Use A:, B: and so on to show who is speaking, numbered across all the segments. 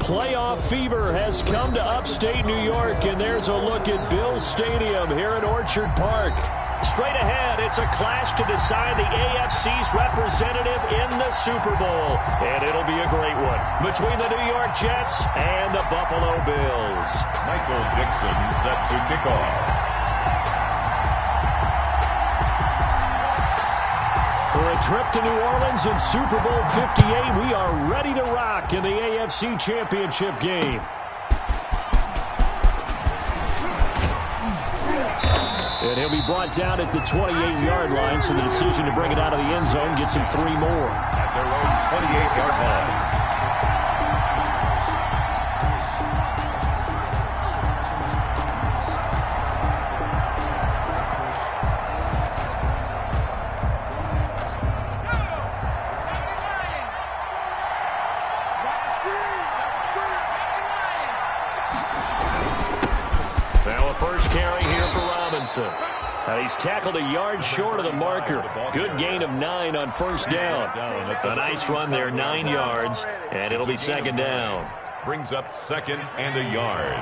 A: playoff fever has come to upstate New York, and there's a look at Bills Stadium here at Orchard Park. Straight ahead, it's a clash to decide the AFC's representative in the Super Bowl. And it'll be a great one between the New York Jets and the Buffalo Bills.
B: Michael Dixon set to kick off.
A: For a trip to New Orleans in Super Bowl 58, we are ready to rock in the AFC Championship game. And he'll be brought down at the 28-yard line, so the decision to bring it out of the end zone gets him 3 more.
B: At their own 28-yard line.
A: Now a first carry here for Robinson. He's tackled a yard short of the marker. Good gain of 9 on first down. A nice run there, 9 yards, and it'll be second down.
B: Brings up second and a yard.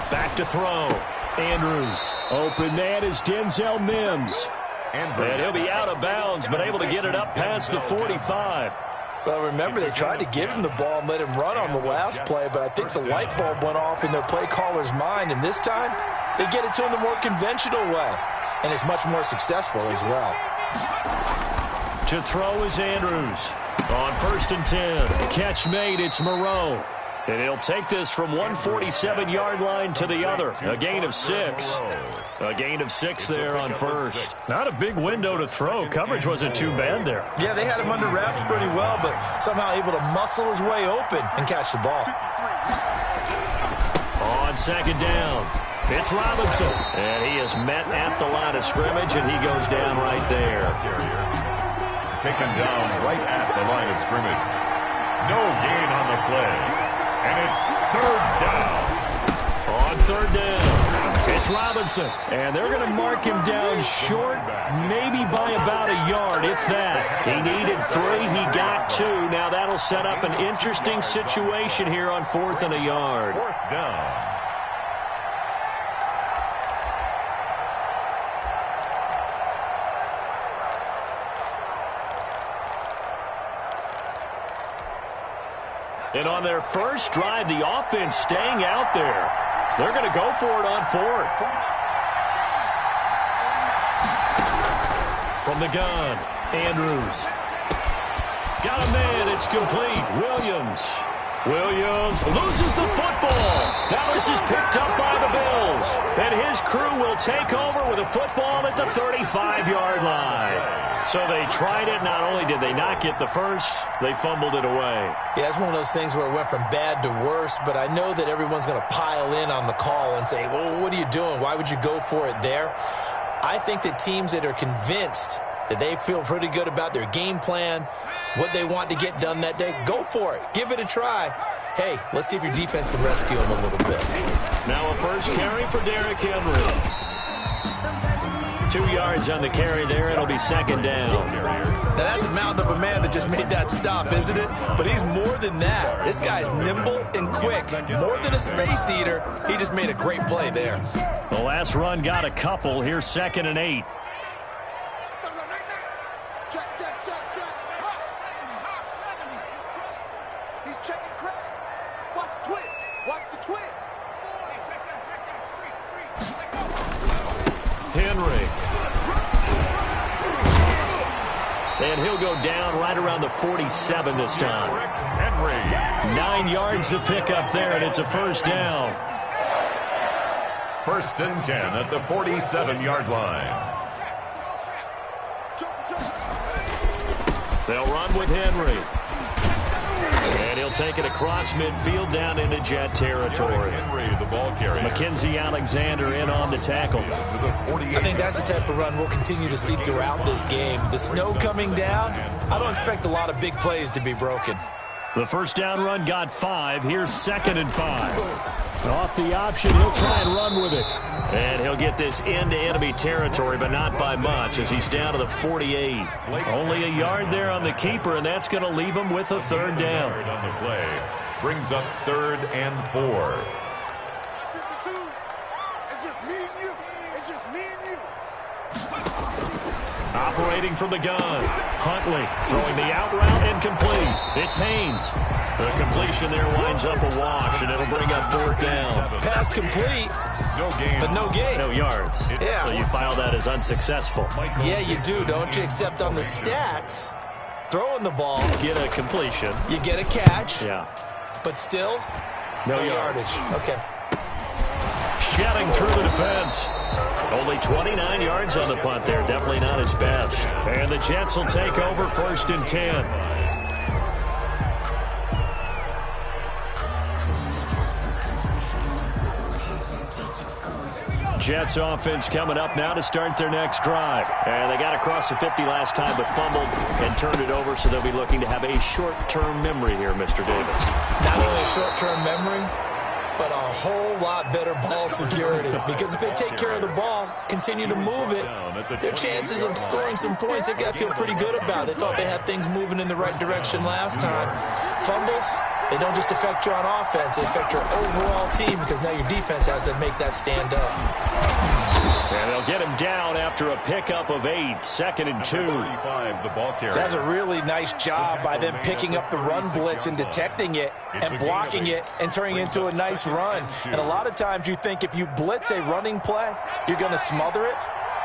A: Back to throw. Andrews. Open man is Denzel Mims. And he'll be out of bounds, but able to get it up past the 45.
C: Well, remember, they tried to give him the ball and let him run on the last play, but I think the light bulb went off in their play caller's mind, and this time they get it to him the more conventional way, and it's much more successful as well.
A: To throw is Andrews. On first and 10. Catch made, it's Moreau. And he'll take this from 147-yard line to the other. A gain of 6. A gain of 6 there on first. Not a big window to throw. Coverage wasn't too bad there.
C: Yeah, they had him under wraps pretty well, but somehow able to muscle his way open and catch the ball.
A: On second down, it's Robinson. And he is met at the line of scrimmage, and he goes down right there.
B: Taken down right at the line of scrimmage. No gain on the play. And it's third down.
A: On third down, it's Robinson. And they're going to mark him down short, maybe by about a yard, if that. He needed 3, he got 2. Now that'll set up an interesting situation here on 4th and a yard.
B: 4th down.
A: And on their first drive, the offense staying out there. They're going to go for it on 4th. From the gun, Andrews. Got a man, it's complete. Williams loses the football. Now this is picked up by the Bills. And his crew will take over with a football at the 35-yard line. So they tried it. Not only did they not get the first, they fumbled it away.
C: Yeah, it's one of those things where it went from bad to worse, but I know that everyone's going to pile in on the call and say, well, what are you doing? Why would you go for it there? I think that teams that are convinced that they feel pretty good about their game plan, what they want to get done that day, go for it. Give it a try. Hey, let's see if your defense can rescue them a little bit.
A: Now a first carry for Derrick Henry. 2 yards on the carry there. It'll be second down.
C: Now, that's a mountain of a man that just made that stop, isn't it? But he's more than that. This guy's nimble and quick. More than a space eater. He just made a great play there.
A: The last run got a couple. Here's second and 8.
D: He's checking crack. Watch the twist. Watch the twist.
A: Henry. And he'll go down right around the 47 this time.
B: Henry.
A: 9 yards to pick up there, and it's a first down.
B: First and 10 at the 47-yard line.
A: They'll run with Henry. And he'll take it across midfield down into Jet territory.
B: Henry, the ball carrier.
A: Mackenzie Alexander in on the tackle.
C: I think that's the type of run we'll continue to see throughout this game. The snow coming down, I don't expect a lot of big plays to be broken.
A: The first down run got 5. Here's second and 5. Off the option, he'll try and run with it. And he'll get this into enemy territory, but not by much, as he's down to the 48. Only a yard there on the keeper, and that's going to leave him with a third down.
B: On the play brings up 3rd and 4.
D: It's just me and you. It's just me and you.
A: Operating from the gun. Huntley throwing the out route and complete. It's Haynes. The completion there winds up a wash, and it'll bring up 4th down.
C: Pass complete, but no gain.
A: No yards.
C: Yeah.
A: So you file that as unsuccessful.
C: Yeah, you do, don't you? Except on the stats, throwing the ball,
A: Get a completion.
C: you get a catch,
A: Yeah.
C: but still,
A: No
C: yardage. Okay.
A: Shedding through the defense. Only 29 yards on the punt there. Definitely not his best. And the Jets will take over 1st and 10. Jets offense coming up now to start their next drive. And they got across the 50 last time, but fumbled and turned it over, so they'll be looking to have a short-term memory here, Mr. Davis.
C: Not only a short-term memory, but a whole lot better ball security. Because if they take care of the ball, continue to move it, their chances of scoring some points, they got to feel pretty good about it. They thought they had things moving in the right direction last time. Fumbles, they don't just affect you on offense, they affect your overall team, because now your defense has to make that stand up.
A: And they'll get him down after a pickup of 8, 2nd and 2.
B: 35, the ball carrier.
E: That's a really nice job by them picking up the run blitz and detecting it and blocking it and turning it into a nice run. And a lot of times you think if you blitz a running play, you're going to smother it.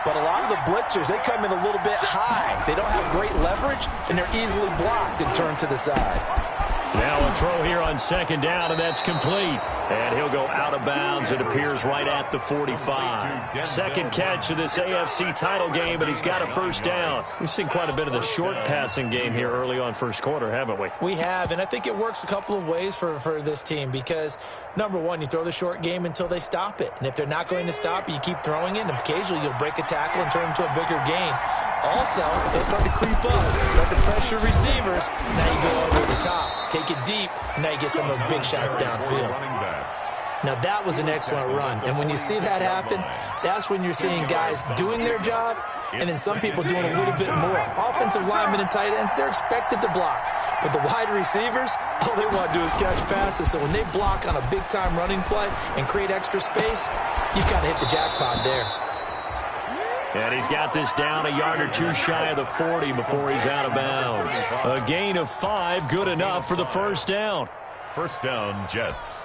E: But a lot of the blitzers, they come in a little bit high. They don't have great leverage, and they're easily blocked and turned to the side.
A: Now a throw here on 2nd down, and that's complete. And he'll go out of bounds. It appears right at the 45. Second catch of this AFC title game, and he's got a 1st down. We've seen quite a bit of the short passing game here early on 1st quarter, haven't we?
C: We have, and I think it works a couple of ways for this team because, number one, you throw the short game until they stop it. And if they're not going to stop it, you keep throwing it, and occasionally you'll break a tackle and turn it into a bigger gain. Also, if they start to creep up, start to pressure receivers, now you go over the top, take it deep, and now you get some of those big shots downfield. Now, that was an excellent run. And when you see that happen, that's when you're seeing guys doing their job and then some people doing a little bit more. Offensive linemen and tight ends, they're expected to block. But the wide receivers, all they want to do is catch passes. So when they block on a big-time running play and create extra space, you've got to hit the jackpot there.
A: And he's got this down a yard or 2 shy of the 40 before he's out of bounds. A gain of 5, good enough for the 1st down.
B: 1st down, Jets.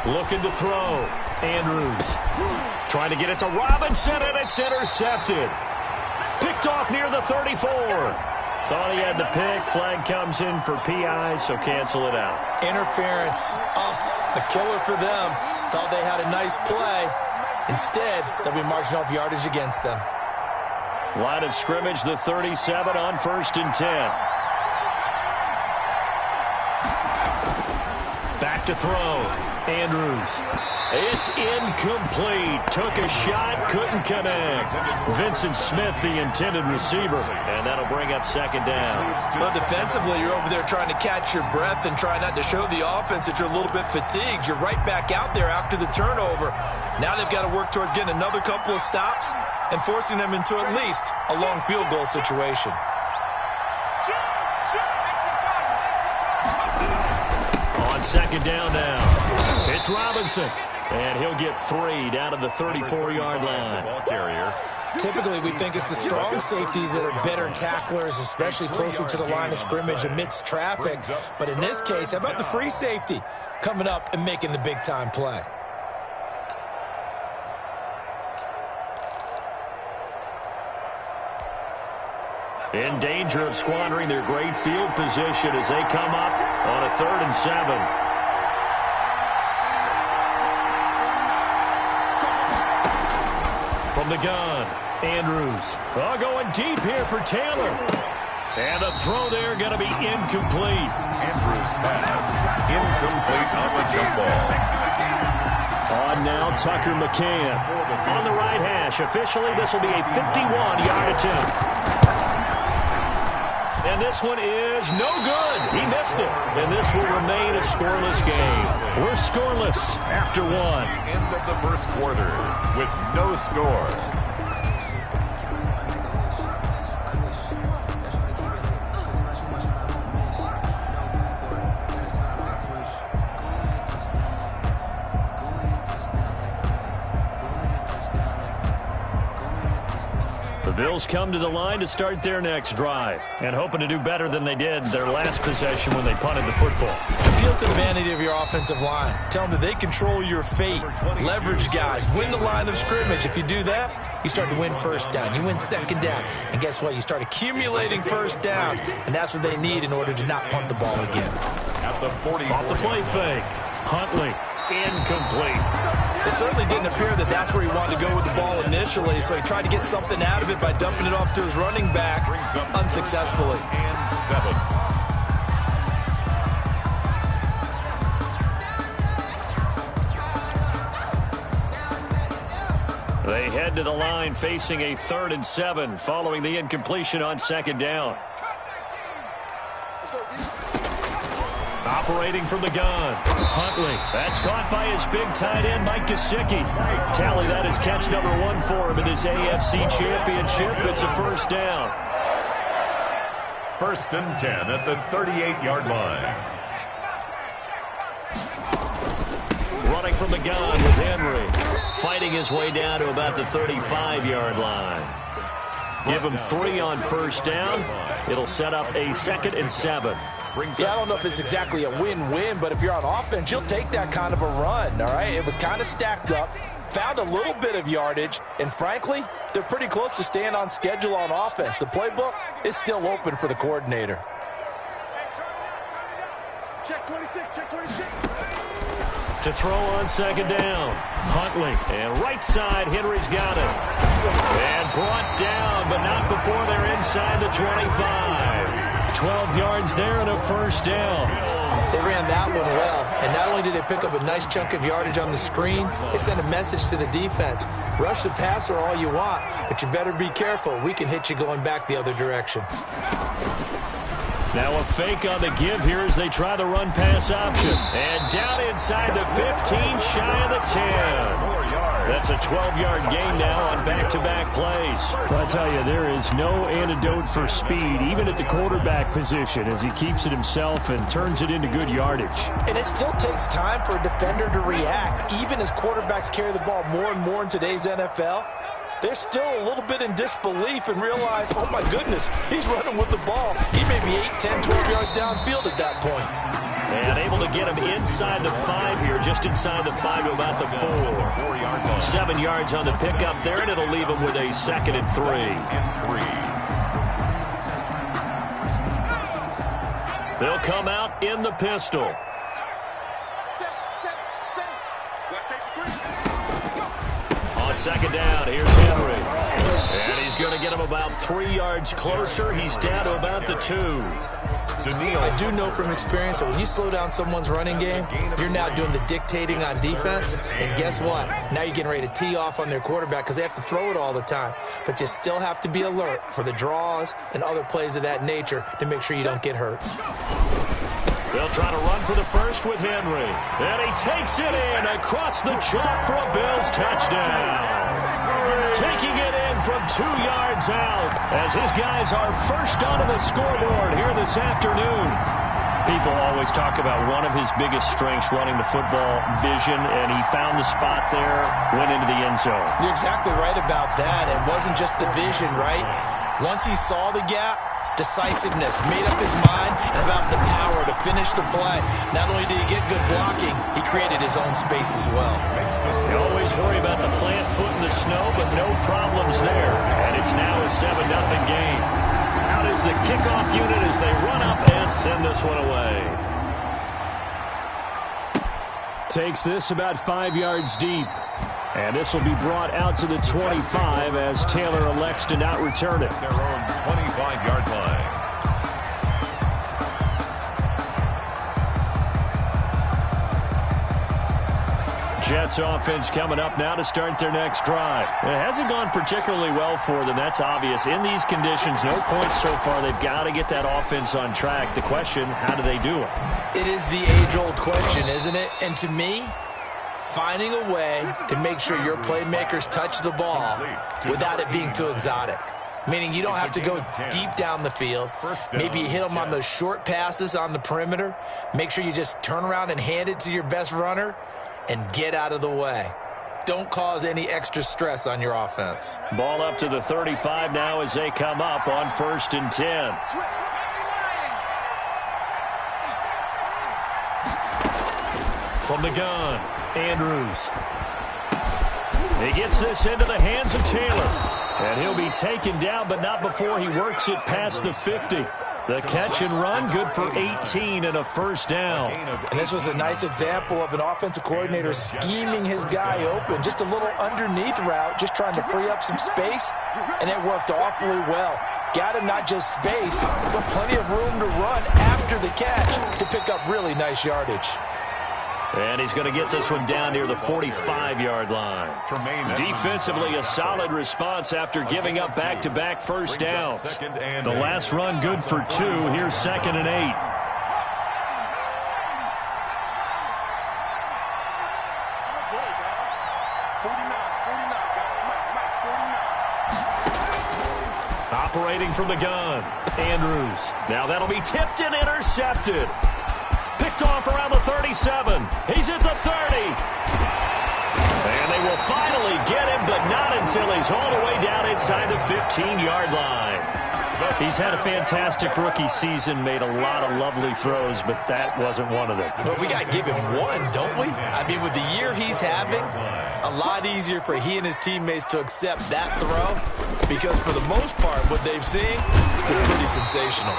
A: Looking to throw. Andrews trying to get it to Robinson, and it's intercepted. Picked off near the 34. Thought he had the pick. Flag comes in for PI, so cancel it out.
C: Interference. Oh, a killer for them. Thought they had a nice play. Instead, they'll be marching off yardage against them.
A: Line of scrimmage, the 37 on 1st and 10. Back to throw. Andrews. It's incomplete. Took a shot, couldn't connect. Vincent Smith, the intended receiver, and that'll bring up 2nd down.
C: Well, defensively, you're over there trying to catch your breath and try not to show the offense that you're a little bit fatigued. You're right back out there after the turnover. Now they've got to work towards getting another couple of stops and forcing them into at least a long field goal situation.
A: On 2nd down now. It's Robinson. And he'll get 3 down to the 34-yard line.
B: Ball carrier.
C: Typically, we think it's the strong safeties that are better tacklers, especially closer to the line of scrimmage amidst traffic. But in this case, how about the free safety coming up and making the big-time play?
A: In danger of squandering their great field position as they come up on a 3rd and 7. From the gun, Andrews. Oh, going deep here for Taylor. And the throw there going to be incomplete.
B: Andrews pass. Incomplete on the jump ball.
A: On now, Tucker McCann. On the right hash. Officially, this will be a 51-yard attempt. And this one is no good. He missed it. And this will remain a scoreless game. We're scoreless after one.
B: End of the first quarter with no score.
A: The Bills come to the line to start their next drive and hoping to do better than they did their last possession when they punted the football.
E: Appeal to the vanity of your offensive line. Tell them that they control your fate. Leverage guys. Win the line of scrimmage. If you do that, you start to win first down. You win second down. And guess what? You start accumulating first downs. And that's what they need in order to not punt the ball again.
B: At the 40.
A: Off the play fake. Huntley. Incomplete.
E: It certainly didn't appear that that's where he wanted to go with the ball initially, so he tried to get something out of it by dumping it off to his running back unsuccessfully.
B: And 7.
A: They head to the line facing a 3rd and 7 following the incompletion on second down. Operating from the gun. Huntley. That's caught by his big tight end, Mike Gesicki. Tally that is catch number 1 for him in this AFC Championship. It's a first down.
B: 1st and 10 at the 38-yard line.
A: Running from the gun with Henry. Fighting his way down to about the 35-yard line. Give him 3 on first down. It'll set up a 2nd and 7.
E: Yeah, I don't know if it's exactly a win-win, but if you're on offense, you'll take that kind of a run, all right? It was kind of stacked up, found a little bit of yardage, and frankly, they're pretty close to staying on schedule on offense. The playbook is still open for the coordinator.
D: Check 26, check 26.
A: To throw on second down. Huntley. And right side, Henry's got it. And brought down, but not before they're inside the 25. 12 yards there and a first down.
E: They ran that one well, and not only did they pick up a nice chunk of yardage on the screen, they sent a message to the defense. Rush the passer all you want, but you better be careful. We can hit you going back the other direction.
A: Now a fake on the give here as they try the run-pass option. And down inside the 15, shy of the 10. That's a 12-yard gain now on back-to-back plays.
F: I'll tell you, there is no antidote for speed, even at the quarterback position, as he keeps it himself and turns it into good yardage.
E: And it still takes time for a defender to react. Even as quarterbacks carry the ball more and more in today's NFL, they're still a little bit in disbelief and realize, oh my goodness, he's running with the ball. He may be 8, 10, 12 yards downfield at that point.
A: And able to get him inside the 5 here, just inside the 5 to about the 4. 7 yards on the pickup there, and it'll leave him with a 2nd and 3. They'll come out in the pistol. On second down, here's Henry. And he's going to get him about 3 yards closer. He's down to about the 2.
E: I do know from experience that when you slow down someone's running game, you're now doing the dictating on defense. And guess what? Now you're getting ready to tee off on their quarterback because they have to throw it all the time. But you still have to be alert for the draws and other plays of that nature to make sure you don't get hurt.
A: They'll try to run for the first with Henry. And he takes it in across the chalk for a Bills touchdown. Taking it in from 2 yards out as his guys are first onto the scoreboard here this afternoon. People always talk about one of his biggest strengths running the football, vision, and he found the spot there, went into the end zone.
E: You're exactly right about that. It wasn't just the vision, right? Once he saw the gap, decisiveness, made up his mind, and about the power to finish the play. Not only did he get good blocking, he created his own space as well.
A: You always worry about the plant foot in the snow, but no problems there. And it's now a 7-0 game. Out is the kickoff unit as they run up and send this one away.
F: Takes this about 5 yards deep. And this will be brought out to the 25 as Taylor elects to not return it.
B: Their own 25-yard line.
F: Jets offense coming up now to start their next drive. It hasn't gone particularly well for them. That's obvious. In these conditions, no points so far. They've got to get that offense on track. The question, how do they do it?
E: It is the age-old question, isn't it? And to me, finding a way to make sure your playmakers touch the ball without it being too exotic. Meaning you don't have to go deep down the field. Maybe you hit them on those short passes on the perimeter. Make sure you just turn around and hand it to your best runner and get out of the way. Don't cause any extra stress on your offense.
F: Ball up to the 35 now as they come up on 1st and 10. From the gun, Andrews. He gets this into the hands of Taylor. And he'll be taken down, but not before he works it past the 50. The catch and run, good for 18 and a first down.
E: And this was a nice example of an offensive coordinator scheming his guy open. Just a little underneath route, just trying to free up some space, and it worked awfully well. Got him not just space, but plenty of room to run after the catch to pick up really nice yardage.
F: And he's going to get this one down near the 45-yard line. Defensively, a solid response after giving up back-to-back first downs. The last run good for 2. Here's 2nd and 8. Operating from the gun, Andrews. Now that'll be tipped and intercepted. Picked off around the 37. He's at the 30. And they will finally get him, but not until he's all the way down inside the 15-yard line. He's had a fantastic rookie season, made a lot of lovely throws, but that wasn't one of them.
E: But we got to give him one, don't we? I mean, with the year he's having, a lot easier for he and his teammates to accept that throw, because for the most part, what they've seen, it's been pretty sensational.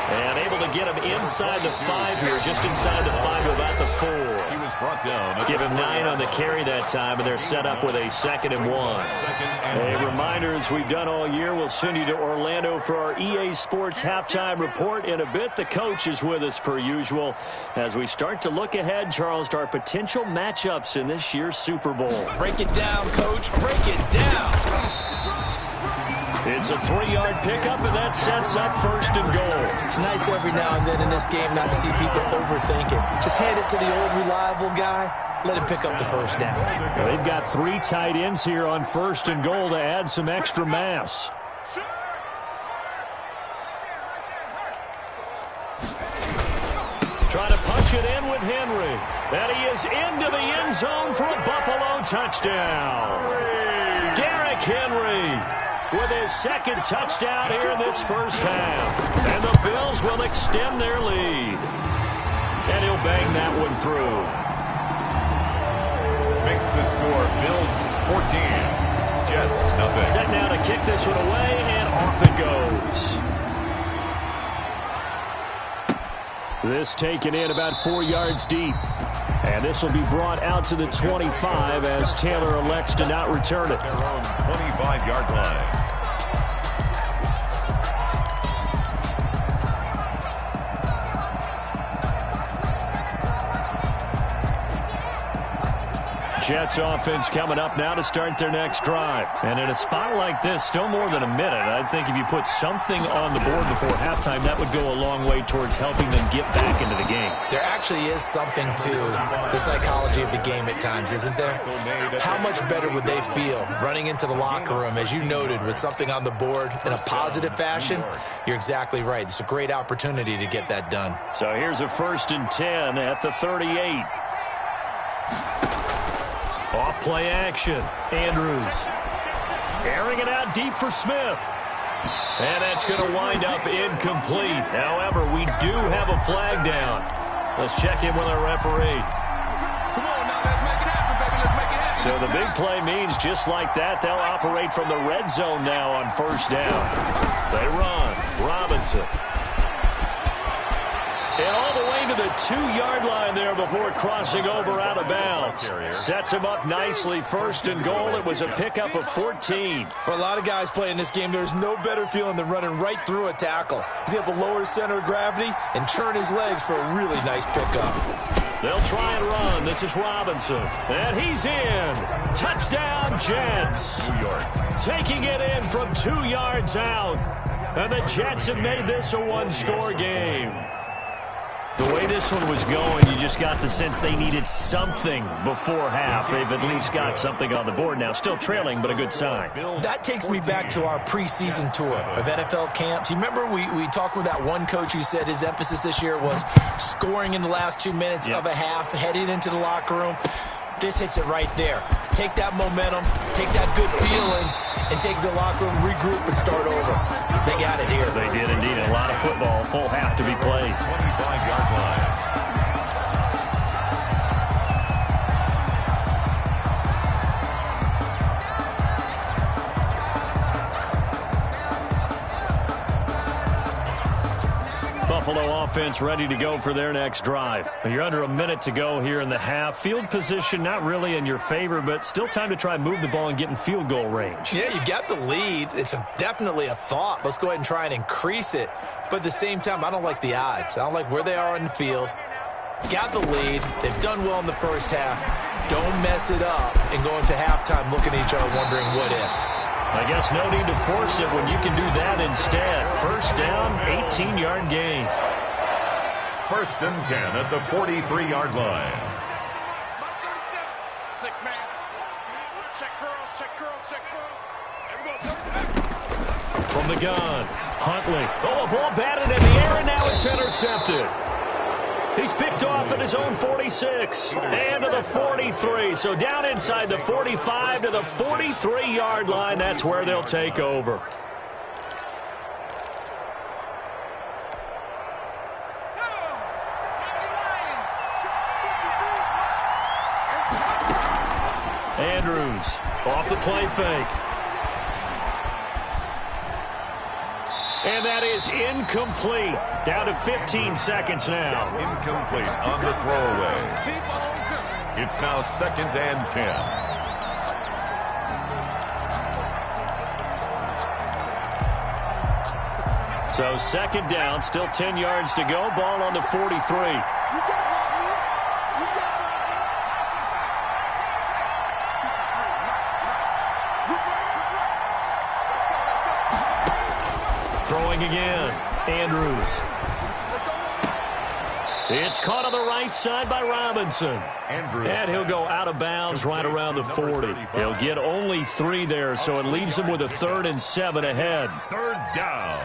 F: And able to get him inside the 5 here, just inside the 5 to about the 4.
B: He was brought down.
F: Give him 9 on the carry that time, and they're set up with a 2nd and 1. A reminder, as we've done all year, we'll send you to Orlando for our EA Sports halftime report in a bit. The coach is with us per usual as we start to look ahead, Charles, to our potential matchups in this year's Super Bowl.
E: Break it down, Coach. Break it down.
F: It's a 3-yard pickup, and that sets up 1st and goal.
E: It's nice every now and then in this game not to see people overthink it. Just hand it to the old reliable guy. Let him pick up the first down.
F: Well, they've got 3 tight ends here on 1st and goal to add some extra mass. Trying to punch it in with Henry. And he is into the end zone for a Buffalo touchdown. Derrick Henry with his 2nd touchdown here in this first half. And the Bills will extend their lead. And he'll bang that one through.
B: Makes the score. Bills 14. Jets nothing.
F: Set now to kick this one away, and off it goes. This taken in about 4 yards deep. And this will be brought out to the 25 as Taylor elects to not return it.
B: Their own 25-yard line.
F: Jets offense coming up now to start their next drive. And in a spot like this, still more than a minute, I think if you put something on the board before halftime, that would go a long way towards helping them get back into the game.
E: There actually is something to the psychology of the game at times, isn't there? How much better would they feel running into the locker room, as you noted, with something on the board in a positive fashion? You're exactly right. It's a great opportunity to get that done.
F: So here's a 1st and 10 at the 38. Off play action. Andrews. Airing it out deep for Smith. And that's going to wind up incomplete. However, we do have a flag down. Let's check in with our referee.
D: Come on now, let's make it happen, baby. Let's make it happen.
F: So the big play means just like that, they'll operate from the red zone now on 1st down. They run. Robinson. And all the way to the 2-yard line there before crossing over out of bounds. Sets him up nicely. 1st and goal. It was a pickup of 14.
E: For a lot of guys playing this game, there's no better feeling than running right through a tackle. He's able to lower his center of gravity and turn his legs for a really nice pickup.
A: They'll try and run. This is Robinson. And he's in. Touchdown, Jets.
B: New York.
A: Taking it in from 2 yards out. And the Jets have made this a one-score game. The way this one was going, you just got the sense they needed something before half. They've at least got something on the board now. Still trailing, but a good sign.
E: That takes me back to our preseason tour of NFL camps. You remember we talked with that one coach who said his emphasis this year was scoring in the last 2 minutes of a half, heading into the locker room. This hits it right there. Take that momentum, take that good feeling, and take the locker room, regroup, and start over. They got it here.
A: They did indeed. A lot of football, full half to be played.
B: 25-yard line.
A: Buffalo offense ready to go for their next drive. You're under a minute to go here in the half. Field position not really in your favor, but still time to try and move the ball and get in field goal range.
E: Yeah, you got the lead. It's definitely a thought. Let's go ahead and try and increase it. But at the same time, I don't like the odds. I don't like where they are on the field. Got the lead. They've done well in the first half. Don't mess it up and go into halftime looking at each other wondering what if.
A: I guess no need to force it when you can do that instead. First down, 18-yard gain.
B: First and 10 at the 43-yard line.
D: 6-man. Check girls, check girls, check girls. There we go.
A: From the gun, Huntley. Oh, a ball batted in the air, and now it's intercepted. He's picked off at his own 46 and to the 43. So down inside the 45 to the 43-yard line. That's where they'll take over. Andrews off the play fake. And that is incomplete. Down to 15 seconds now.
B: Incomplete on the throwaway. It's now 2nd and 10.
A: So 2nd down, still 10 yards to go. Ball on the 43. Throwing again, Andrews. It's caught on the right side by Robinson.
B: Andrews.
A: And he'll go out of bounds right around the 40. He'll get only 3 there, so it leaves him with a 3rd and 7 ahead.
B: 3rd down.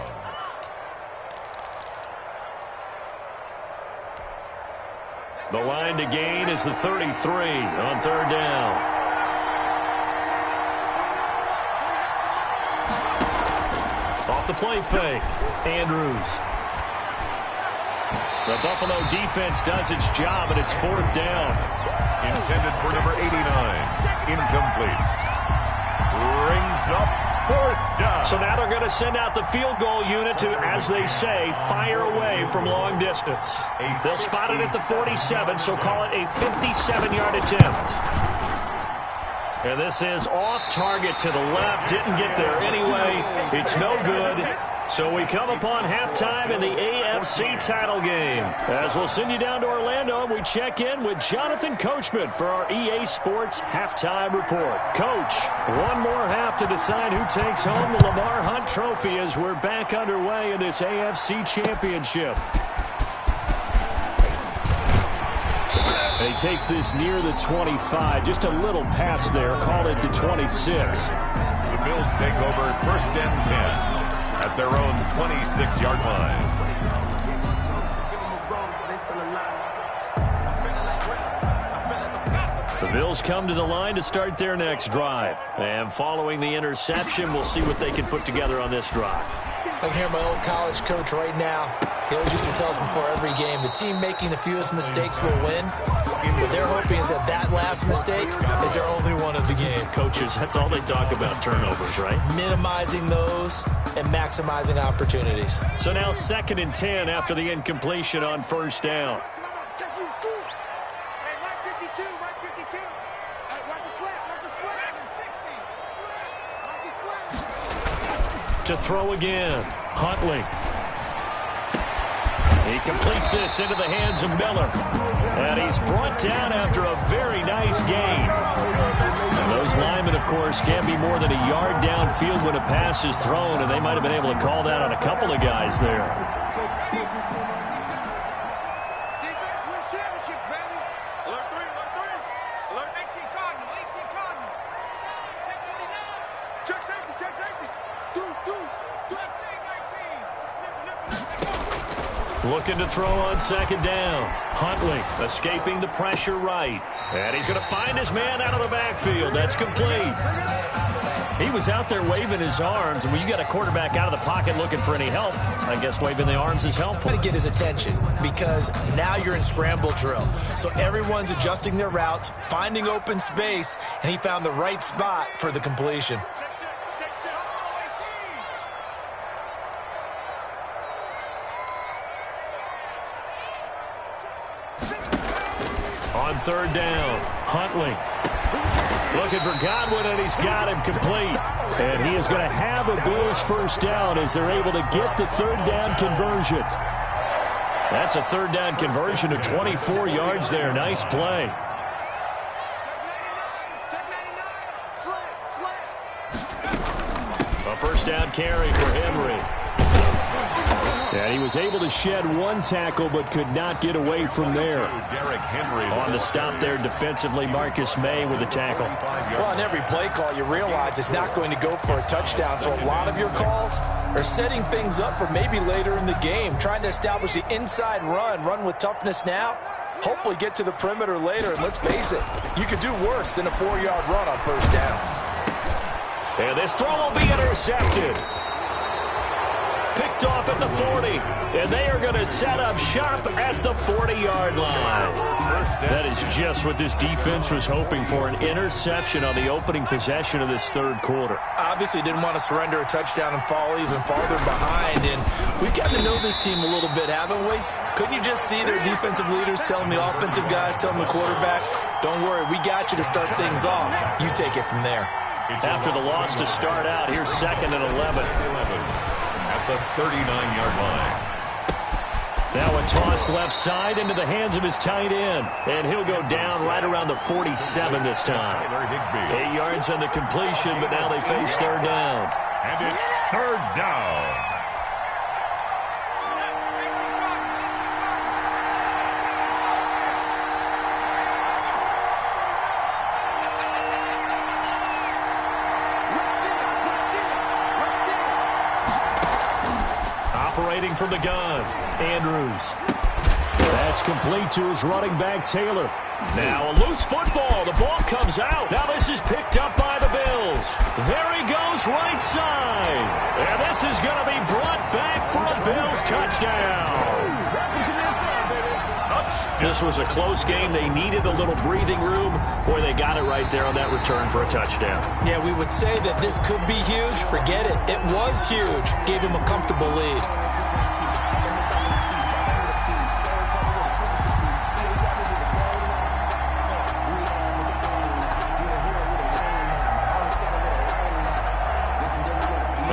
A: The line to gain is the 33 on 3rd down. Off the play fake, Andrews. The Buffalo defense does its job, and it's 4th down.
B: Intended for number 89. Incomplete. Rings up 4th down.
A: So now they're going to send out the field goal unit to, as they say, fire away from long distance. They'll spot it at the 47, so call it a 57-yard attempt. And this is off target to the left. Didn't get there anyway. It's no good. So we come upon halftime in the AFC title game. As we'll send you down to Orlando, and we check in with Jonathan Coachman for our EA Sports Halftime Report. Coach, one more half to decide who takes home the Lamar Hunt Trophy as we're back underway in this AFC Championship. And he takes this near the 25, just a little pass there, called it the 26.
B: The Bills take over 1st and 10 at their own 26-yard line.
A: The Bills come to the line to start their next drive. And following the interception, we'll see what they can put together on this drive.
E: I can hear my old college coach right now. He always used to tell us before every game, the team making the fewest mistakes will win. What they're hoping is that last mistake is their only one of the game.
A: Coaches, that's all they talk about, turnovers, right?
E: Minimizing those and maximizing opportunities.
A: So now 2nd and 10 after the incompletion on 1st down. To throw again, Huntley. He completes this into the hands of Miller. And he's brought down after a very nice gain. And those linemen, of course, can't be more than a yard downfield when a pass is thrown, and they might have been able to call that on a couple of guys there.
D: Defense wins championships, baby. Alert 3, alert 3. Alert 18 Cardinal, 18 Cardinal. Check 49. Check safety, check safety. Deuce. Check 19.
A: Looking to throw on second down. Huntley escaping the pressure right. And he's going to find his man out of the backfield. That's complete. He was out there waving his arms, and when you got a quarterback out of the pocket looking for any help, I guess waving the arms is helpful.
E: To get his attention because now you're in scramble drill. So everyone's adjusting their routes, finding open space, and he found the right spot for the completion.
A: On third down, Huntley looking for Godwin, and he's got him complete. And he is going to have a Bills first down as they're able to get the third down conversion. That's a third down conversion of 24 yards there. Nice play. A first down carry for Henry. And he was able to shed one tackle but could not get away from there. On the stop there defensively, Marcus May with a tackle.
E: Well, on every play call, you realize it's not going to go for a touchdown. So a lot of your calls are setting things up for maybe later in the game, trying to establish the inside run with toughness now, hopefully get to the perimeter later. And let's face it, you could do worse than a 4-yard run on first down.
A: And this throw will be intercepted. Picked off at the 40, and they are going to set up shop at the 40-yard line. That is just what this defense was hoping for, an interception on the opening possession of this third quarter.
E: Obviously didn't want to surrender a touchdown and fall even farther behind, and we've got to know this team a little bit, haven't we? Couldn't you just see their defensive leaders telling the offensive guys, telling the quarterback, don't worry, we got you to start things off. You take it from there.
A: After the loss to start out, here's 2nd and 11.
B: The 39-yard line.
A: Now a toss left side into the hands of his tight end. And he'll go down right around the 47 this time. 8 yards on the completion, but now they face third down.
B: And it's third down.
A: Operating from the gun, Andrews. That's complete to his running back, Taylor. Now a loose football. The ball comes out. Now this is picked up by the Bills. There he goes, right side. And this is going to be brought back for a Bills touchdown. This was a close game. They needed a little breathing room. Boy, they got it right there on that return for a touchdown.
E: Yeah, we would say that this could be huge. Forget it. It was huge. Gave him a comfortable lead.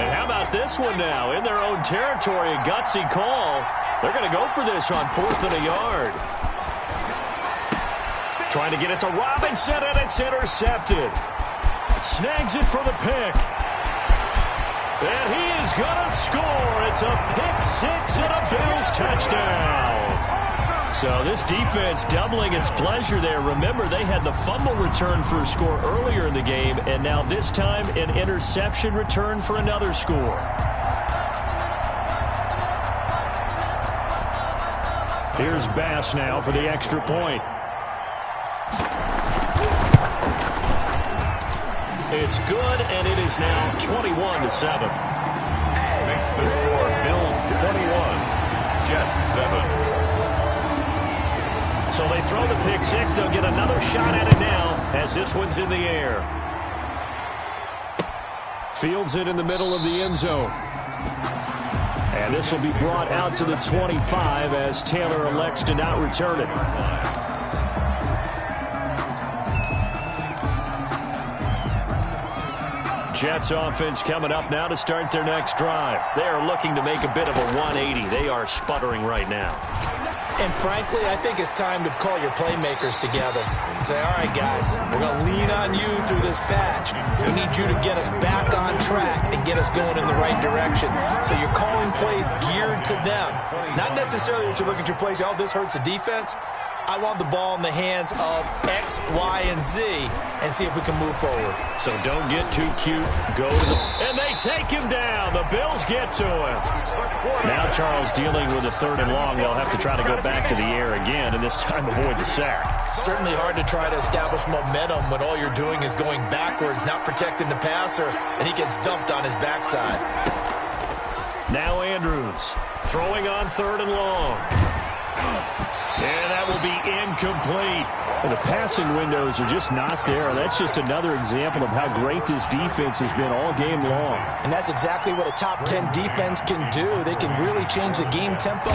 A: And how about this one now? In their own territory, a gutsy call. They're going to go for this on 4th and a yard. Trying to get it to Robinson, and it's intercepted. Snags it for the pick. And he is going to score. It's a pick six and a Bills touchdown. So this defense doubling its pleasure there. Remember, they had the fumble return for a score earlier in the game, and now this time an interception return for another score. Here's Bass now for the extra point. It's good, and it is now 21-7.
B: Makes the score Bills 21, Jets 7.
A: So they throw the pick six. They'll get another shot at it now as this one's in the air. Fields it in the middle of the end zone. And this will be brought out to the 25 as Taylor elects to not return it. Jets offense coming up now to start their next drive. They are looking to make a bit of a 180. They are sputtering right now.
E: And frankly, I think it's time to call your playmakers together and say, all right, guys, we're going to lean on you through this patch. We need you to get us back on track and get us going in the right direction. So you're calling plays geared to them. Not necessarily that you look at your plays, oh, this hurts the defense. I want the ball in the hands of X, Y, and Z and see if we can move forward.
A: So don't get too cute. Go to the... And they take him down. The Bills get to him. Now Charles dealing with a 3rd and long. They'll have to try to go back to the air again and this time avoid the sack.
E: Certainly hard to try to establish momentum when all you're doing is going backwards, not protecting the passer, and he gets dumped on his backside.
A: Now Andrews throwing on 3rd and long. And that will be incomplete. And the passing windows are just not there. That's just another example of how great this defense has been all game long.
E: And that's exactly what a top 10 defense can do. They can really change the game tempo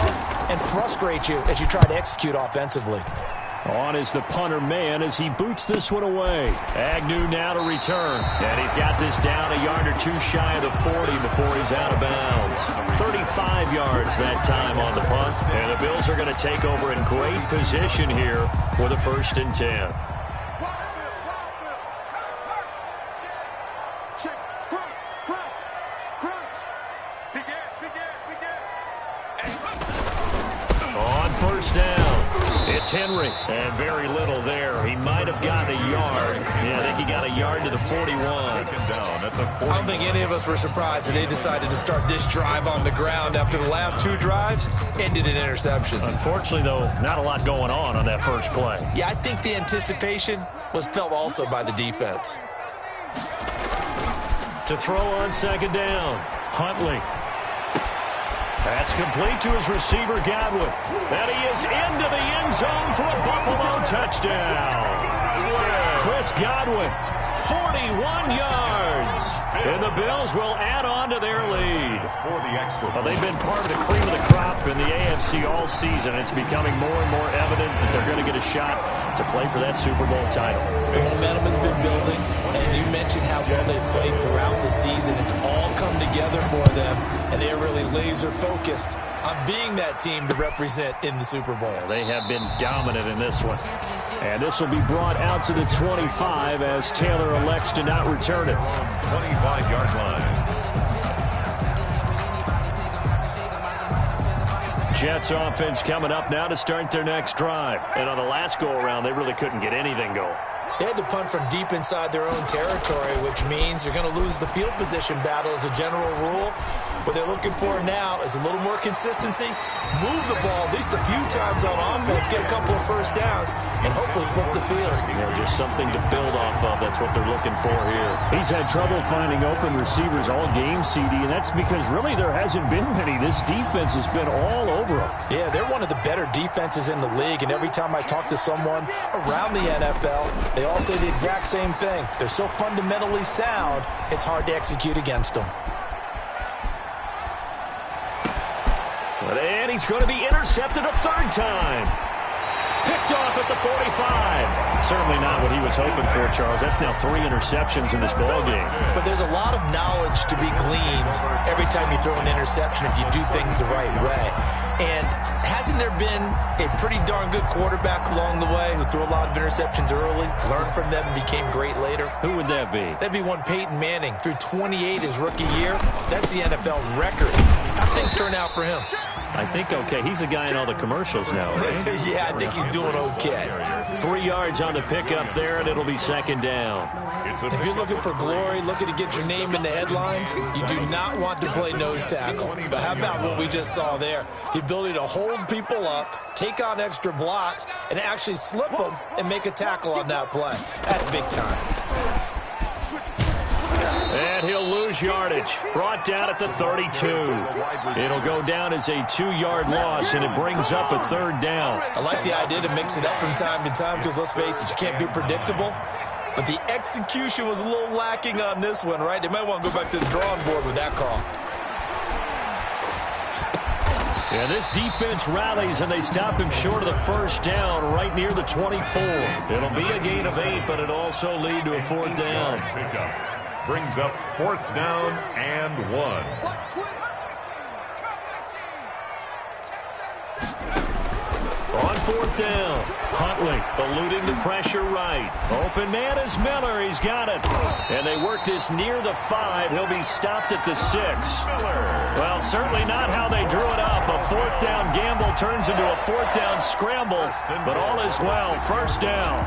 E: and frustrate you as you try to execute offensively.
A: On is the punter man as he boots this one away. Agnew now to return. And he's got this down a yard or two shy of the 40 before he's out of bounds. 35 yards that time on the punt. And the Bills are going to take over in great position here with a 1st and 10. On 1st down. It's Henry, and very little there. He might have gotten a yard. Yeah, I think he got a yard to the 41.
E: I don't think any of us were surprised that they decided to start this drive on the ground after the last 2 drives ended in interceptions.
A: Unfortunately, though, not a lot going on that first play.
E: Yeah, I think the anticipation was felt also by the defense.
A: To throw on 2nd down, Huntley. That's complete to his receiver, Godwin. And he is into the end zone for a Buffalo touchdown. Chris Godwin, 41 yards. And the Bills will add on to their lead. Well, they've been part of the cream of the crop in the AFC all season. It's becoming more and more evident that they're going to get a shot to play for that Super Bowl title.
E: The momentum has been building, and you mentioned how well they've played throughout the season. It's all come together for them, and they're really laser-focused on being that team to represent in the Super Bowl.
A: They have been dominant in this one. And this will be brought out to the 25 as Taylor elects to not return it.
B: 25-yard line.
A: Jets offense coming up now to start their next drive. And on the last go-around, they really couldn't get anything going.
E: They had to punt from deep inside their own territory, which means they're going to lose the field position battle as a general rule. What they're looking for now is a little more consistency, move the ball at least a few times on offense, get a couple of 1st downs, and hopefully flip the field.
A: You know, just something to build off of. That's what they're looking for here. He's had trouble finding open receivers all game, CD, and that's because really there hasn't been many. This defense has been all over them.
E: Yeah, they're one of the better defenses in the league, and every time I talk to someone around the NFL, they all say the exact same thing. They're so fundamentally sound, it's hard to execute against them.
A: And he's going to be intercepted a 3rd time. Picked off at the 45. Certainly not what he was hoping for, Charles. That's now 3 interceptions in this ball game.
E: But there's a lot of knowledge to be gleaned every time you throw an interception if you do things the right way. And hasn't there been a pretty darn good quarterback along the way who threw a lot of interceptions early, learned from them, and became great later?
A: Who would that be?
E: That'd be one Peyton Manning. Threw 28 his rookie year. That's the NFL record. How things turn out for him?
A: I think okay. He's the guy in all the commercials now, right?
E: Yeah, I think he's doing okay.
A: 3 yards on the pickup there, and it'll be 2nd down.
E: If you're looking for glory, looking to get your name in the headlines, you do not want to play nose tackle. But how about what we just saw there? The ability to hold people up, take on extra blocks, and actually slip them and make a tackle on that play. That's big time.
A: And he'll lose yardage. Brought down at the 32. It'll go down as a 2-yard loss, and it brings up a 3rd down.
E: I like the idea to mix it up from time to time because, let's face it, you can't be predictable. But the execution was a little lacking on this one, right? They might want to go back to the drawing board with that call.
A: Yeah, this defense rallies, and they stop him short of the 1st down right near the 24. It'll be a gain of 8, but it'll also lead to a 4th down.
B: Brings up 4th down and 1.
A: 4th down. Huntley eluding the pressure right. Open man is Miller. He's got it. And they work this near the 5. He'll be stopped at the 6. Well, certainly not how they drew it up. A 4th down gamble turns into a 4th down scramble. But all is well. 1st down.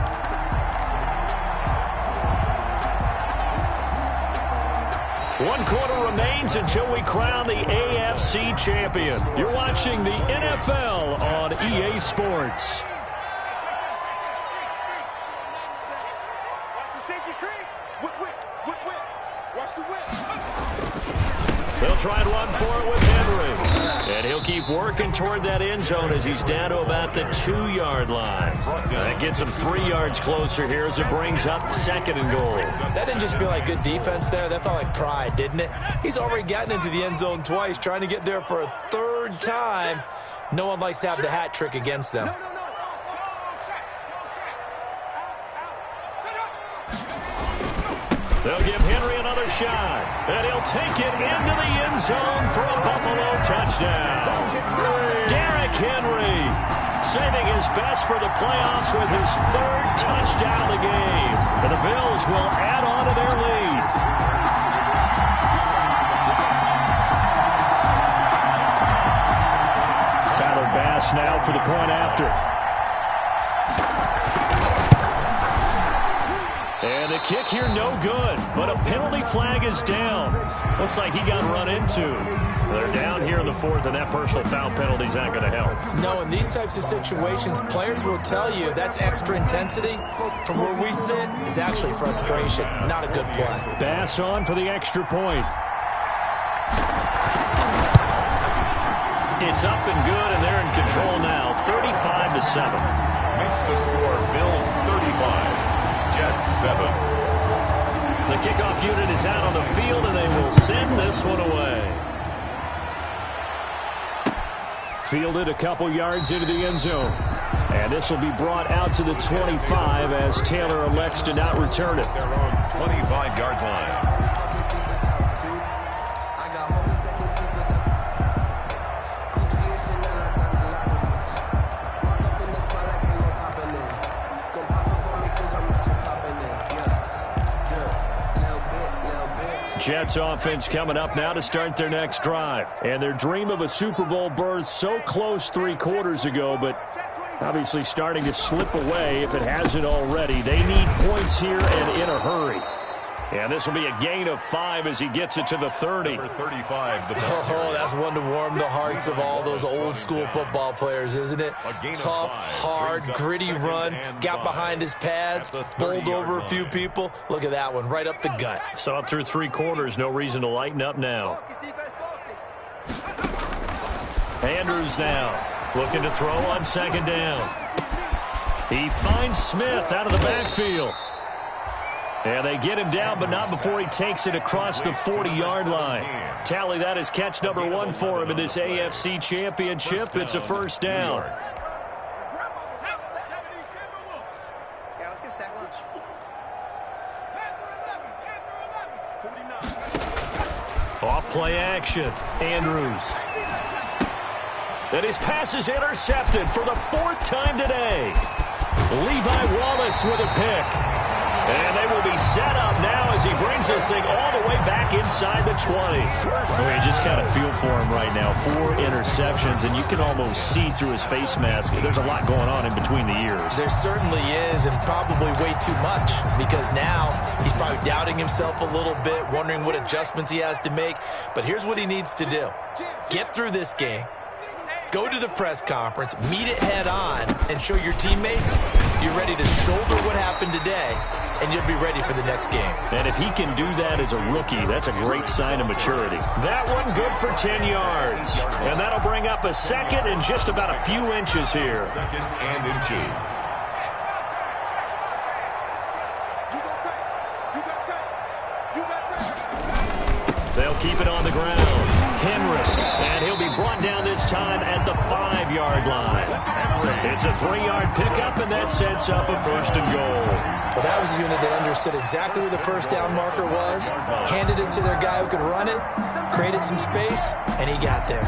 A: 1 quarter remains until we crown the AFC champion. You're watching the NFL on EA Sports.
D: Watch the safety creep. Whip. Watch the whip.
A: They'll try and run for it with Henry. And he'll keep working toward that end zone as he's down to about the 2-yard line. That gets him 3 yards closer here as it brings up 2nd and goal.
E: That didn't just feel like good defense there. That felt like pride, didn't it? He's already gotten into the end zone twice, trying to get there for a 3rd time. No one likes to have the hat trick against them.
A: They'll give Henry another shot, and he'll take it into the end zone for a Buffalo touchdown. Derrick Henry saving his best for the playoffs with his 3rd touchdown of the game. And the Bills will add on to their lead. Tyler Bass now for the point after. And the kick here no good, but a penalty flag is down. Looks like he got run into. They're down here in the 4th, and that personal foul penalty is not going to help.
E: No, in these types of situations, players will tell you that's extra intensity. From where we sit, is actually frustration, not a good play.
A: Bass on for the extra point. It's up and good, and they're in control now, 35-7.
B: Makes the score Bills 35. Jets 7.
A: The kickoff unit is out on the field, and they will send this one away. Fielded a couple yards into the end zone. And this will be brought out to the 25 as Taylor elects to not return it.
B: Their own 25-yard line.
A: Jets offense coming up now to start their next drive. And their dream of a Super Bowl berth so close 3 quarters ago, but obviously starting to slip away if it hasn't already. They need points here and in a hurry. And this will be a gain of 5 as he gets it to the 30.
B: Number 35.
E: Oh, that's one to warm the hearts of all those old school football players, isn't it? Tough, hard, gritty run, got behind his pads, bowled over a few people. Look at that one, right up the gut.
A: So up through 3 quarters, no reason to lighten up now. Andrews now looking to throw on 2nd down. He finds Smith out of the backfield. And they get him down, but not before he takes it across the 40-yard line. Tally that is catch number 1 for him in this AFC Championship. It's a 1st down.
D: Yeah, let's get a sack lunch. 49.
A: Off play action. Andrews. And his pass is intercepted for the 4th time today. Levi Wallace with a pick. And they will be set up now as he brings this thing all the way back inside the 20. You just kind of feel for him right now. 4 interceptions, and you can almost see through his face mask. There's a lot going on in between the ears.
E: There certainly is, and probably way too much, because now he's probably doubting himself a little bit, wondering what adjustments he has to make. But here's what he needs to do. Get through this game. Go to the press conference, meet it head on, and show your teammates you're ready to shoulder what happened today, and you'll be ready for the next game.
A: And if he can do that as a rookie, that's a great sign of maturity. That one good for 10 yards. And that'll bring up a 2nd and just about a few inches here.
B: 2nd and inches.
A: They'll keep it on the ground. Henry, and he'll be brought down this time at the 5-yard line. It's a 3-yard pickup, and that sets up a 1st and goal.
E: Well, that was a unit that understood exactly where the 1st down marker was, handed it to their guy who could run it, created some space, and he got there.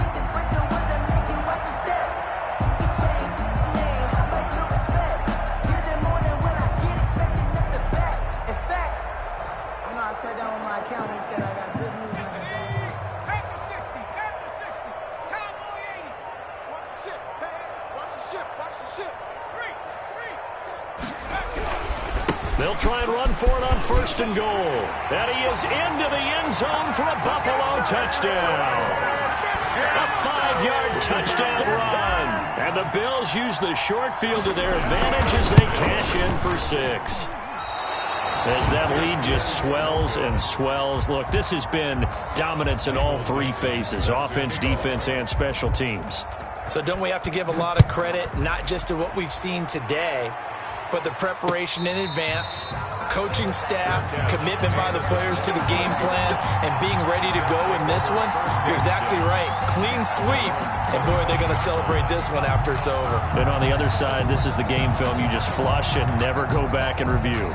A: They'll try and run for it on 1st and goal. And he is into the end zone for a Buffalo touchdown. A 5-yard touchdown run. And the Bills use the short field to their advantage as they cash in for 6. As that lead just swells and swells. Look, this has been dominance in all 3 phases, offense, defense, and special teams.
E: So don't we have to give a lot of credit, not just to what we've seen today, but the preparation in advance, coaching staff, commitment by the players to the game plan, and being ready to go in this one? You're exactly right. Clean sweep. And, boy, they're going to celebrate this one after it's over.
A: And on the other side, this is the game film you just flush and never go back and review.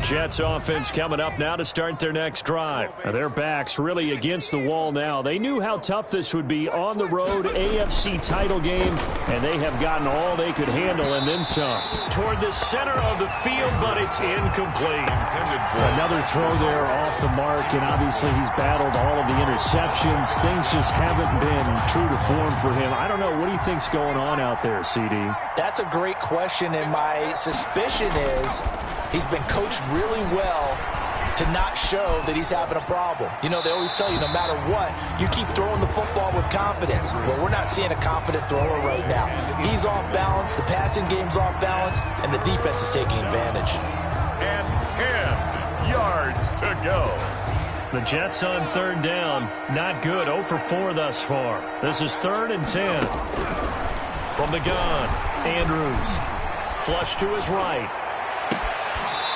A: Jets offense coming up now to start their next drive. Their backs really against the wall now. They knew how tough this would be on the road, AFC title game, and they have gotten all they could handle and then some. Toward the center of the field, but it's incomplete. Another throw there off the mark, and obviously he's battled all of the interceptions. Things just haven't been true to form for him. I don't know. What do you think's going on out there, CD?
E: That's a great question, and my suspicion is he's been coached really well to not show that he's having a problem. You know, they always tell you no matter what, you keep throwing the football with confidence. Well, we're not seeing a confident thrower right now. He's off balance, the passing game's off balance, and the defense is taking advantage.
B: And 10 yards to go.
A: The Jets on 3rd down. Not good. 0 for 4 thus far. This is 3rd and 10. From the gun, Andrews. Flush to his right.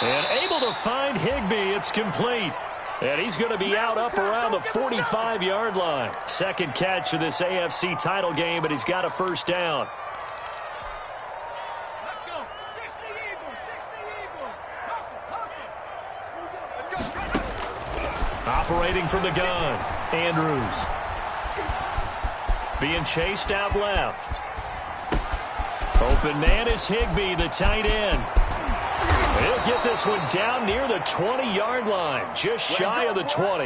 A: And able to find Higbee. It's complete. And he's going to be out up around the 45-yard line. Second catch of this AFC title game, but he's got a 1st down.
D: Let's go. 60 Eagles. 60 Eagles. Hustle. Let's go.
A: Operating from the gun, Andrews. Being chased out left. Open man is Higbee, the tight end. He'll get this one down near the 20-yard line, just shy of the 20.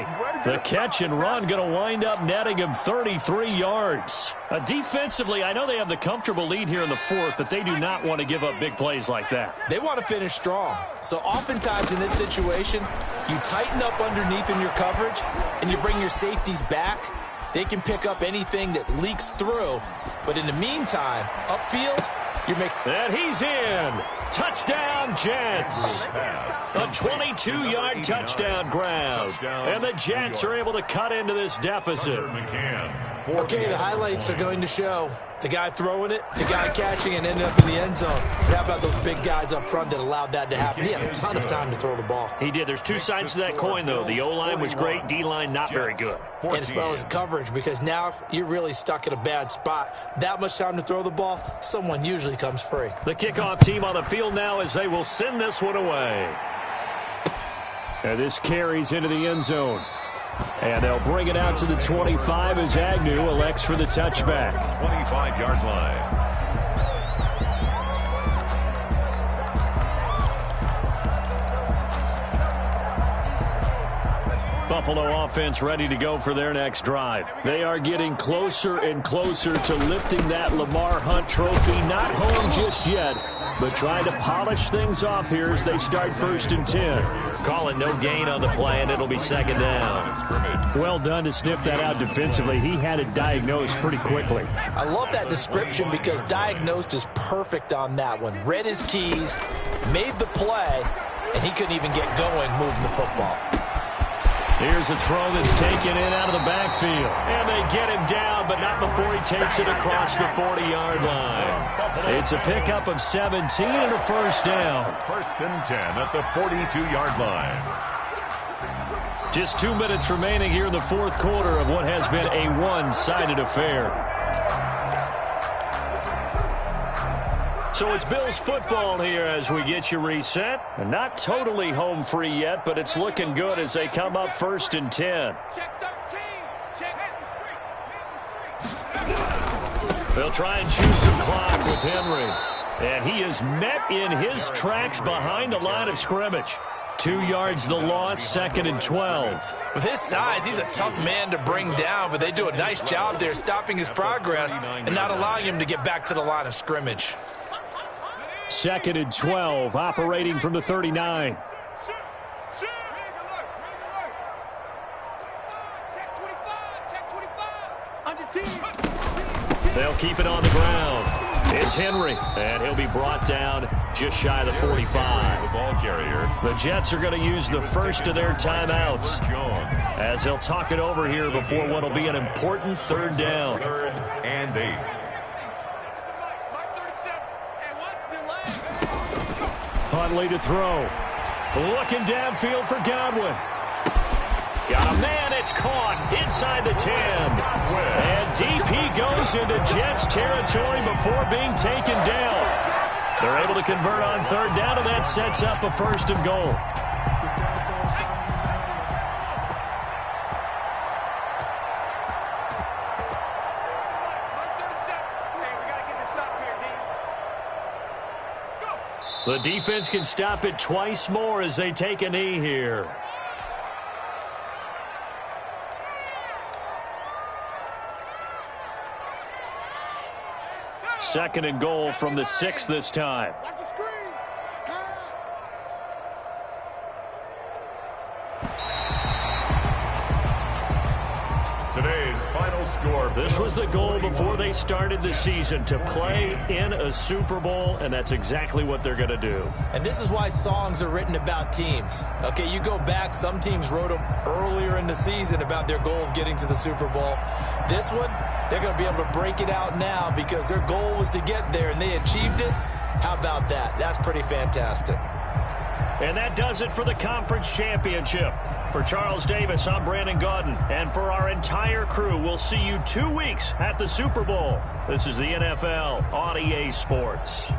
A: The catch and run going to wind up netting him 33 yards. Defensively, I know they have the comfortable lead here in the 4th, but they do not want to give up big plays like that.
E: They want to finish strong. So oftentimes in this situation, you tighten up underneath in your coverage, and you bring your safeties back. They can pick up anything that leaks through. But in the meantime, upfield, you're making...
A: And he's in. Touchdown, Jets. A 22-yard touchdown grab. And the Jets are able to cut into this deficit.
E: Okay, the highlights are going to show the guy throwing it, the guy catching, and ended up in the end zone. But how about those big guys up front that allowed that to happen? He had a ton of time to throw the ball.
A: He did. There's 2 sides to that coin, though. The O-line was great. D-line not very good.
E: And as well as coverage, because now you're really stuck in a bad spot. That much time to throw the ball, someone usually comes free.
A: The kickoff team on the field now as they will send this one away. And this carries into the end zone. And they'll bring it out to the 25 as Agnew elects for the touchback.
B: 25-yard line.
A: Buffalo offense ready to go for their next drive. They are getting closer and closer to lifting that Lamar Hunt trophy. Not home just yet, but trying to polish things off here as they start 1st and 10. Calling no gain on the play, and it'll be 2nd down. Well done to sniff that out defensively. He had it diagnosed pretty quickly.
E: I love that description because diagnosed is perfect on that one. Read his keys, made the play, and he couldn't even get going moving the football.
A: Here's a throw that's taken in out of the backfield. And they get him down, but not before he takes it across the 40-yard line. It's a pickup of 17 and a 1st down.
B: 1st and 10 at the 42-yard line.
A: Just 2 minutes remaining here in the 4th quarter of what has been a one-sided affair. So it's Bills football here as we get you reset. And not totally home free yet, but it's looking good as they come up 1st and 10.
D: Check 13. Check the street.
A: They'll try and choose some clock with Henry. And he is met in his tracks behind the line of scrimmage. 2 yards the loss, 2nd and 12.
E: With his size, he's a tough man to bring down, but they do a nice job there stopping his progress and not allowing him to get back to the line of scrimmage.
A: 2nd and 12, operating from the 39. They'll keep it on the ground. It's Henry, and he'll be brought down just shy of the 45.
B: The ball carrier.
A: The Jets are going to use the first of their timeouts as they'll talk it over here before what will be an important 3rd down.
B: 3rd and 8.
A: Huntley to throw. Looking downfield for Godwin. Got a man, it's caught inside the 10. And DP goes into Jets territory before being taken down. They're able to convert on 3rd down, and that sets up a 1st and goal. The defense can stop it twice more as they take a knee here. 2nd and goal from the 6 this time.
B: Today's final score.
A: This was the goal before they started the season, to play in a Super Bowl, and that's exactly what they're going to do.
E: And this is why songs are written about teams. Okay, you go back, some teams wrote them earlier in the season about their goal of getting to the Super Bowl. This one, they're going to be able to break it out now because their goal was to get there, and they achieved it. How about that? That's pretty fantastic.
A: And that does it for the conference championship. For Charles Davis, I'm Brandon Gaudin. And for our entire crew, we'll see you 2 weeks at the Super Bowl. This is the NFL on EA Sports.